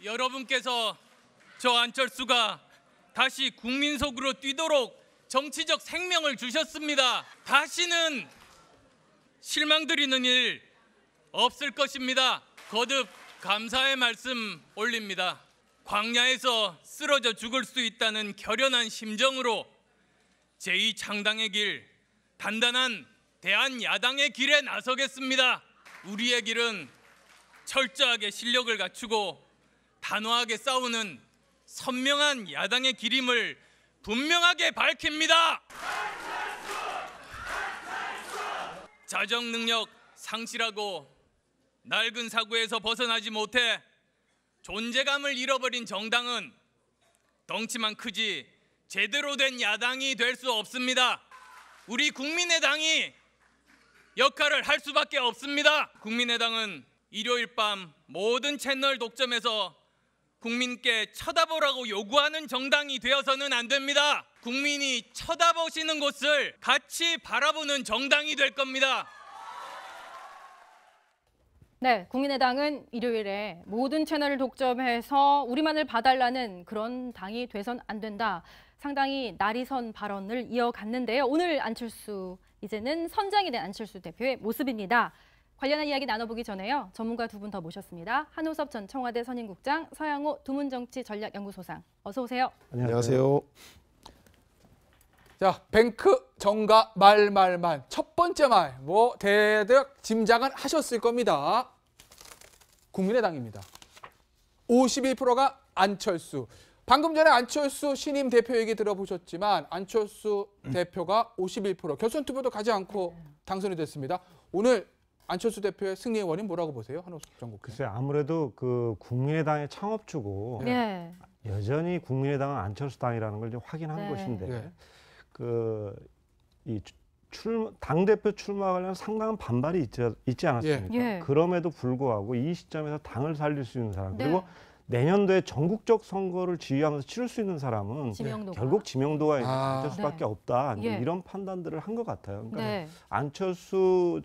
여러분께서 저 안철수가 다시 국민 속으로 뛰도록 정치적 생명을 주셨습니다. 다시는 실망드리는 일 없을 것입니다. 거듭 감사의 말씀 올립니다. 광야에서 쓰러져 죽을 수 있다는 결연한 심정으로 제2창당의 길, 단단한 대한야당의 길에 나서겠습니다. 우리의 길은 철저하게 실력을 갖추고 단호하게 싸우는 선명한 야당의 길임을 분명하게 밝힙니다. 자정 능력 상실하고 낡은 사고에서 벗어나지 못해 존재감을 잃어버린 정당은 덩치만 크지 제대로 된 야당이 될 수 없습니다. 우리 국민의당이 역할을 할 수밖에 없습니다. 국민의당은 일요일 밤 모든 채널 독점에서 국민께 쳐다보라고 요구하는 정당이 되어서는 안 됩니다. 국민이 쳐다보시는 곳을 같이 바라보는 정당이 될 겁니다. 네, 국민의당은 일요일에 모든 채널을 독점해서 우리만을 봐달라는 그런 당이 돼선 안 된다. 상당히 날이 선 발언을 이어갔는데요. 오늘 안철수, 이제는 선장이 된 안철수 대표의 모습입니다. 관련한 이야기 나눠보기 전에요. 전문가 두 분 더 모셨습니다. 한호섭 전 청와대 선임국장, 서양호 두문정치전략연구소장. 어서 오세요. 안녕하세요. 자, 뱅크 정가 말말만 첫 번째 말, 대략 짐작은 하셨을 겁니다. 국민의당입니다. 51%가 안철수. 방금 전에 안철수 신임 대표 얘기 들어보셨지만 안철수 대표가 51%, 결선 투표도 가지 않고 당선이 됐습니다. 오늘 안철수 대표의 승리의 원인 뭐라고 보세요? 한호섭 전 국장. 글쎄 아무래도 그 국민의당의 창업주고 네. 여전히 국민의당은 안철수당이라는 걸 좀 확인한 네. 것인데 네. 당대표 출마 관련 상당한 반발이 있지 않았습니까? 예. 그럼에도 불구하고 이 시점에서 당을 살릴 수 있는 사람, 네. 그리고 내년도에 전국적 선거를 지휘하면서 치를 수 있는 사람은 지명도가. 결국 지명도가 있는 아. 안철수밖에 네. 없다. 예. 이런 판단들을 한 것 같아요. 그러니까 네. 안철수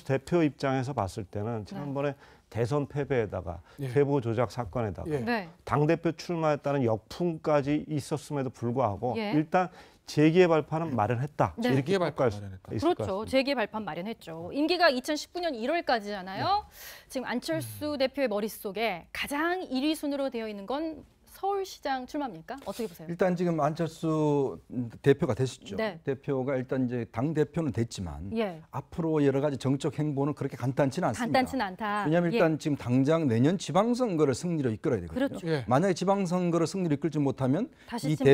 대표 입장에서 봤을 때는 지난번에 대선 패배에다가 예. 세보 조작 사건에다가 예. 네. 당대표 출마했다는 역풍까지 있었음에도 불구하고 예. 일단 재기의 발판은 마련했다. 네. 이렇게 재기의 발판 평가할 수 마련했다. 있을 것 그렇죠. 같습니다. 재계 발판 마련했죠. 임기가 2019년 1월까지잖아요. 지금 안철수 대표의 머릿속에 가장 1위 순으로 되어 있는 건 서울시장 출마입니까? 어떻게 보세요? 일단 지금 안철수 대표가 됐었죠. 네. 대표가 일단 이제 당 대표는 됐지만 예. 앞으로 여러 가지 정책 행보는 그렇게 간단치는 않습니다. 간단치는 않다. 왜냐하면 예. 일단 지금 당장 내년 지방선거를 승리로 이끌어야 되거든요. 그렇죠. 예. 만약에 지방선거를 승리로 이끌지 못하면 다시 이 지금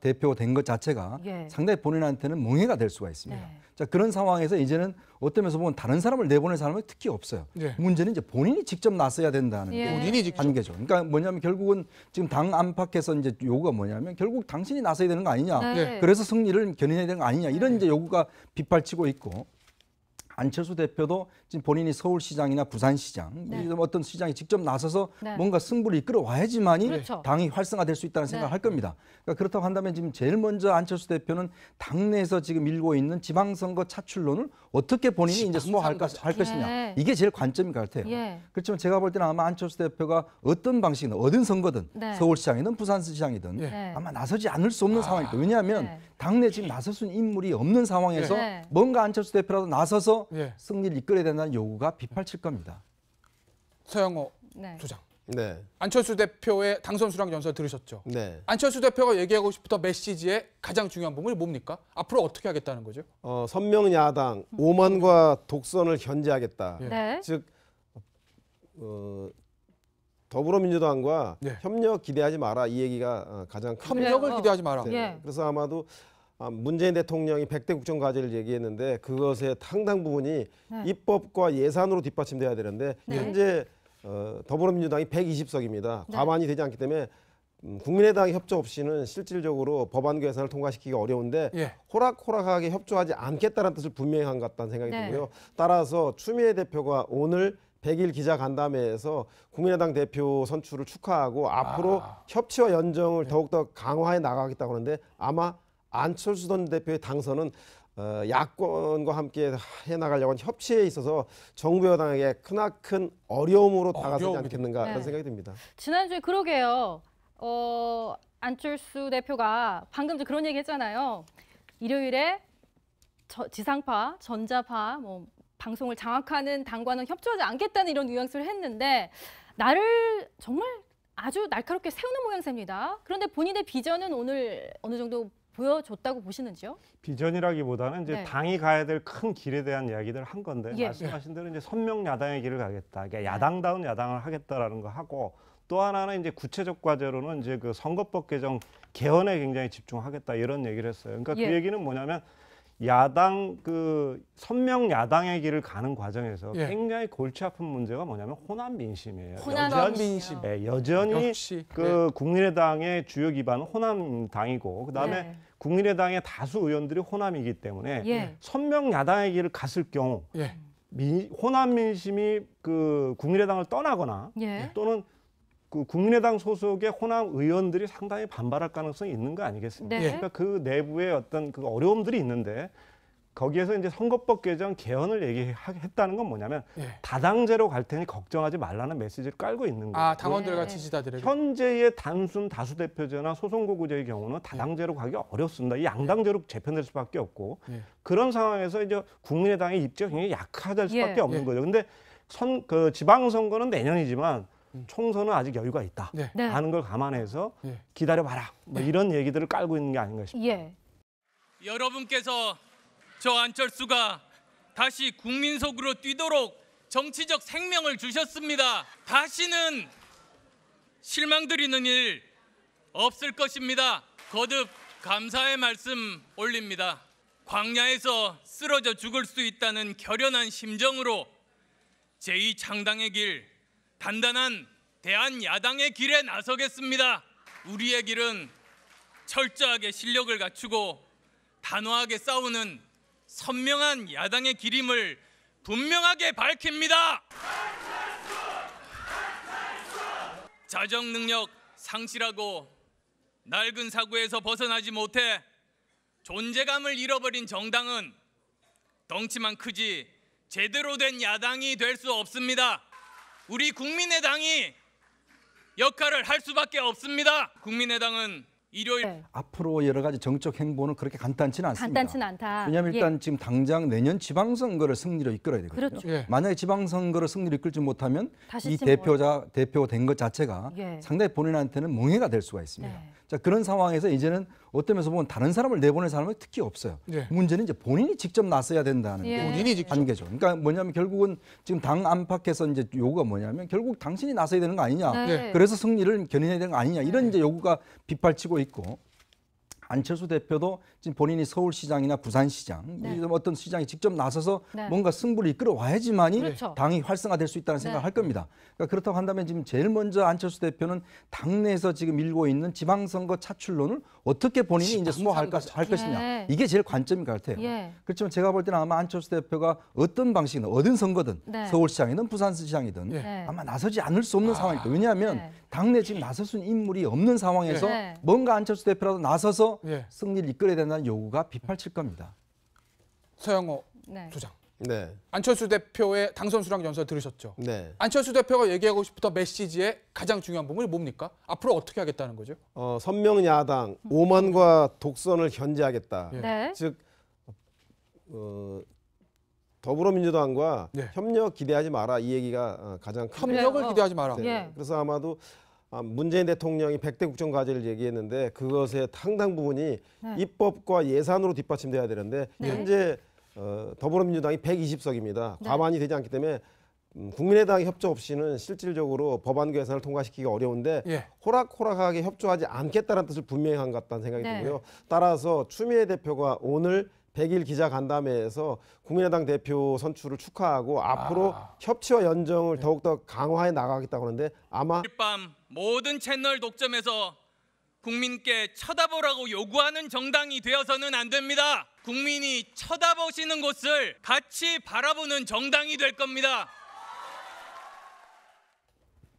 대표 된 것 자체가 예. 상당히 본인한테는 멍해가 될 수가 있습니다. 네. 자, 그런 상황에서 이제는 어떤 면에서 보면 다른 사람을 내보낼 사람은 특히 없어요. 예. 문제는 이제 본인이 직접 나서야 된다는 예. 게 본인이 직접. 한계죠. 그러니까 뭐냐면 결국은 지금 당 안팎에서 이제 요구가 뭐냐면 결국 당신이 나서야 되는 거 아니냐. 네. 그래서 승리를 견인해야 되는 거 아니냐. 이런 이제 요구가 빗발치고 있고 안철수 대표도 지금 본인이 서울시장이나 부산시장 네. 이런 어떤 시장이 직접 나서서 네. 뭔가 승부를 이끌어 와야지만이 그렇죠. 당이 활성화될 수 있다는 생각을 할 겁니다. 그러니까 그렇다고 한다면 지금 제일 먼저 안철수 대표는 당내에서 지금 일고 있는 지방선거 차출론을 어떻게 본인이 이제 수호할 것이냐. 예. 이게 제일 관점인 것 같아요. 예. 그렇지만 제가 볼 때는 아마 안철수 대표가 어떤 방식이든 어떤 선거든 네. 서울시장이든 부산시장이든 네. 아마 나서지 않을 수 없는 상황이다. 왜냐하면 네. 당내 지금 나설 수 있는 인물이 없는 상황에서 네. 뭔가 안철수 대표라도 나서서 예. 승리를 이끌어야 된다는 요구가 빗발칠 겁니다. 서영호 네. 소장. 네, 안철수 대표의 당선 수락 연설 들으셨죠? 네. 안철수 대표가 얘기하고 싶었던 메시지의 가장 중요한 부분이 뭡니까? 앞으로 어떻게 하겠다는 거죠? 선명 야당 오만과 독선을 견제하겠다. 예. 네. 즉 더불어민주당과 네. 협력 기대하지 마라 이 얘기가 가장 큰. 그래요. 협력을 기대하지 마라. 네. 예. 그래서 아마도 문재인 대통령이 100대 국정과제를 얘기했는데 그것의 상당 부분이 네. 입법과 예산으로 뒷받침돼야 되는데 네. 현재 더불어민주당이 120석입니다. 네. 과반이 되지 않기 때문에 국민의당 협조 없이는 실질적으로 법안 개선을 통과시키기 어려운데 예. 호락호락하게 협조하지 않겠다는 뜻을 분명히 한 것 같다는 생각이 네. 들고요. 따라서 추미애 대표가 오늘 100일 기자간담회에서 국민의당 대표 선출을 축하하고 앞으로 협치와 연정을 더욱더 강화해 나가겠다고 하는데 아마 안철수 전 대표의 당선은 야권과 함께 해나가려고 하는 협치에 있어서 정부 여당에게 크나큰 어려움으로 다가서지 어려움이 않겠는가 네. 이런 생각이 듭니다. 지난주에 그러게요. 안철수 대표가 방금 전 그런 얘기 했잖아요. 일요일에 지상파, 전자파, 뭐 방송을 장악하는 당과는 협조하지 않겠다는 이런 뉘앙스를 했는데 나를 정말 아주 날카롭게 세우는 모양새입니다. 그런데 본인의 비전은 오늘 어느 정도 보여줬다고 보시는지요? 비전이라기보다는 이제 네. 당이 가야 될 큰 길에 대한 이야기들을 한 건데 예. 말씀하신 대로 이제 선명 야당의 길을 가겠다. 그러니까 야당다운 야당을 하겠다라는 거 하고 또 하나는 이제 구체적 과제로는 이제 그 선거법 개정 개헌에 굉장히 집중하겠다 이런 얘기를 했어요. 그러니까 예. 그 얘기는 뭐냐면 야당 그 선명 야당의 길을 가는 과정에서 예. 굉장히 골치 아픈 문제가 뭐냐면 호남 민심이에요. 호남 민심. 네, 여전히 역시 그 국민의당의 주요 기반은 호남당이고 그다음에 네. 국민의당의 다수 의원들이 호남이기 때문에 예. 선명 야당의 길을 갔을 경우 예. 호남 민심이 그 국민의당을 떠나거나 예. 또는 그 국민의당 소속의 호남 의원들이 상당히 반발할 가능성이 있는 거 아니겠습니까? 네. 그러니까 그 내부에 어떤 그 어려움들이 있는데 거기에서 이제 선거법 개정 개헌을 얘기했다는 건 뭐냐면 예. 다당제로 갈 테니 걱정하지 말라는 메시지를 깔고 있는 거예요. 아, 당원들과 네. 지지자들에게. 현재의 단순 다수대표제나 소선거구제의 경우는 다당제로 가기 어렵습니다. 이 양당제로 재편될 수밖에 없고 예. 그런 상황에서 이제 국민의당의 입지가 굉장히 약화될 수밖에 예. 없는 예. 거죠. 근데 그 지방선거는 내년이지만 총선은 아직 여유가 있다. 네. 네. 하는 걸 감안해서 예. 기다려봐라. 뭐 이런 얘기들을 깔고 있는 게 아닌가 싶습니다. 예. 여러분께서 저 안철수가 다시 국민 속으로 뛰도록 정치적 생명을 주셨습니다. 다시는 실망드리는 일 없을 것입니다. 거듭 감사의 말씀 올립니다. 광야에서 쓰러져 죽을 수 있다는 결연한 심정으로 제2창당의 길, 단단한 대한야당의 길에 나서겠습니다. 우리의 길은 철저하게 실력을 갖추고 단호하게 싸우는 선명한 야당의 길임을 분명하게 밝힙니다. 자정 능력 상실하고 낡은 사고에서 벗어나지 못해 존재감을 잃어버린 정당은 덩치만 크지 제대로 된 야당이 될 수 없습니다. 우리 국민의당이 역할을 할 수밖에 없습니다. 국민의당은 일요일 네. 앞으로 여러 가지 정책 행보는 그렇게 간단치는 않습니다. 간단치는 않다. 왜냐하면 예. 일단 지금 당장 내년 지방선거를 승리로 이끌어야 되거든요. 그렇죠. 예. 만약에 지방선거를 승리로 이끌지 못하면 다시 이 지금 대표된 것 자체가 예. 상당히 본인한테는 멍해가 될 수가 있습니다. 네. 자, 그런 상황에서 이제는 어떤 면에서 보면 다른 사람을 내보낼 사람은 특히 없어요. 예. 문제는 이제 본인이 직접 나서야 된다는 예. 게 본인이 직접. 한계죠. 그러니까 뭐냐면 결국은 지금 당 안팎에서 이제 요구가 뭐냐면 결국 당신이 나서야 되는 거 아니냐. 네. 그래서 승리를 견인해야 되는 거 아니냐. 이런 이제 요구가 빗발치고 있고 안철수 대표도 지금 본인이 서울시장이나 부산시장 네. 이런 어떤 시장에 직접 나서서 네. 뭔가 승부를 이끌어 와야지만이 그렇죠. 당이 활성화될 수 있다는 생각을 할 겁니다. 그러니까 그렇다고 한다면 지금 제일 먼저 안철수 대표는 당내에서 지금 일고 있는 지방선거 차출론을 어떻게 본인이 이제 수호할 것이냐. 예. 이게 제일 관점인 것 같아요. 예. 그렇지만 제가 볼 때는 아마 안철수 대표가 어떤 방식이든 어떤 선거든 네. 서울시장이든 부산시장이든 예. 네. 아마 나서지 않을 수 없는 상황일 거예요. 왜냐하면 네. 당내 지금 나설 수 있는 인물이 없는 상황에서 네. 뭔가 안철수 대표라도 나서서 예. 승리를 이끌어야 된다는 요구가 빗발칠 겁니다. 서영호 네. 부장. 네, 안철수 대표의 당선 수락 연설 들으셨죠? 네. 안철수 대표가 얘기하고 싶었던 메시지의 가장 중요한 부분이 뭡니까? 앞으로 어떻게 하겠다는 거죠? 선명 야당 오만과 독선을 견제하겠다. 예. 네. 즉 더불어민주당과 네. 협력 기대하지 마라 이 얘기가 가장 큰 협력을 그래요. 기대하지 마라. 네. 예. 그래서 아마도 문재인 대통령이 100대 국정과제를 얘기했는데 그것의 상당 부분이 네. 입법과 예산으로 뒷받침돼야 되는데 네. 현재 더불어민주당이 120석입니다. 네. 과반이 되지 않기 때문에 국민의당 협조 없이는 실질적으로 법안 예산을 통과시키기 어려운데 예. 호락호락하게 협조하지 않겠다는 뜻을 분명히 한 것 같다는 생각이 네. 들고요. 따라서 추미애 대표가 오늘 100일 기자간담회에서 국민의당 대표 선출을 축하하고 앞으로 협치와 연정을 더욱더 강화해 나가겠다고 하는데 아마 오늘 밤 모든 채널 독점에서 국민께 쳐다보라고 요구하는 정당이 되어서는 안 됩니다. 국민이 쳐다보시는 곳을 같이 바라보는 정당이 될 겁니다.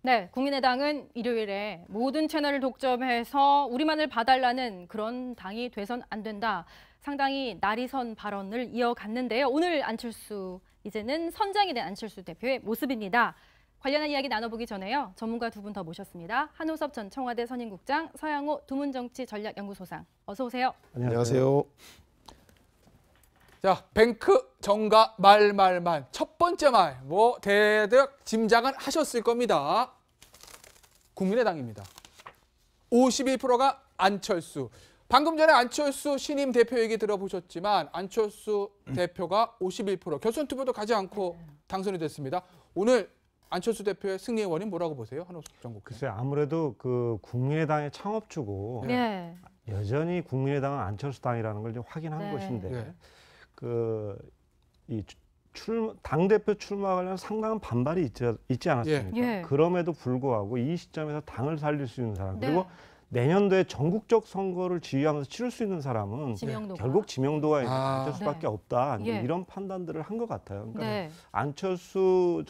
네, 국민의당은 일요일에 모든 채널을 독점해서 우리만을 봐달라는 그런 당이 돼선 안 된다. 상당히 날이 선 발언을 이어갔는데요. 오늘 안철수, 이제는 선장이 된 안철수 대표의 모습입니다. 관련한 이야기 나눠보기 전에요. 전문가 두 분 더 모셨습니다. 한우섭 전 청와대 선임국장, 서양호 두문정치전략연구소장. 어서 오세요. 안녕하세요. 자, 뱅크 정가 말말만 첫 번째 말 뭐 대략 짐작은 하셨을 겁니다. 국민의당입니다. 51%가 안철수. 방금 전에 안철수 신임 대표 얘기 들어보셨지만 안철수 대표가 51%, 결선 투표도 가지 않고 당선이 됐습니다. 오늘 안철수 대표의 승리의 원인 뭐라고 보세요? 한우섭 전 국장. 글쎄 아무래도 그 국민의당의 창업주고 네. 여전히 국민의당은 안철수 당이라는 걸 좀 확인한 네. 것인데 네. 당 대표 출마 관련 상당한 반발이 있지 않았습니까? 예. 그럼에도 불구하고 이 시점에서 당을 살릴 수 있는 사람, 네. 그리고 내년도에 전국적 선거를 지휘하면서 치를 수 있는 사람은 지명도가. 결국 지명도가 안철수밖에 네. 없다. 이제 예. 이런 판단들을 한 것 같아요. 그러니까 네. 안철수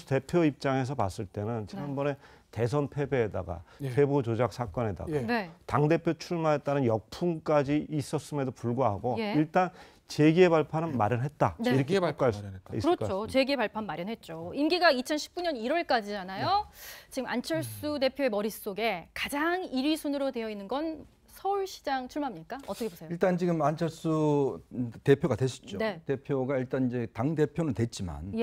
대표 입장에서 봤을 때는 지난번에 대선 패배에다가 예. 세보 조작 사건에다가 예. 네. 당대표 출마했다는 역풍까지 있었음에도 불구하고 예. 일단 재기의 발판은 마련했다. 네. 이렇게 재기의 평가할 발판 수 마련했다. 있을 것 그렇죠. 같습니다. 재계 발판 마련했죠. 임기가 2019년 1월까지잖아요. 지금 안철수 대표의 머릿속에 가장 1위 순으로 되어 있는 건 서울시장 출마입니까? 어떻게 보세요? 일단 지금 안철수 대표가 됐었죠. 네. 대표가 일단 이제 당 대표는 됐지만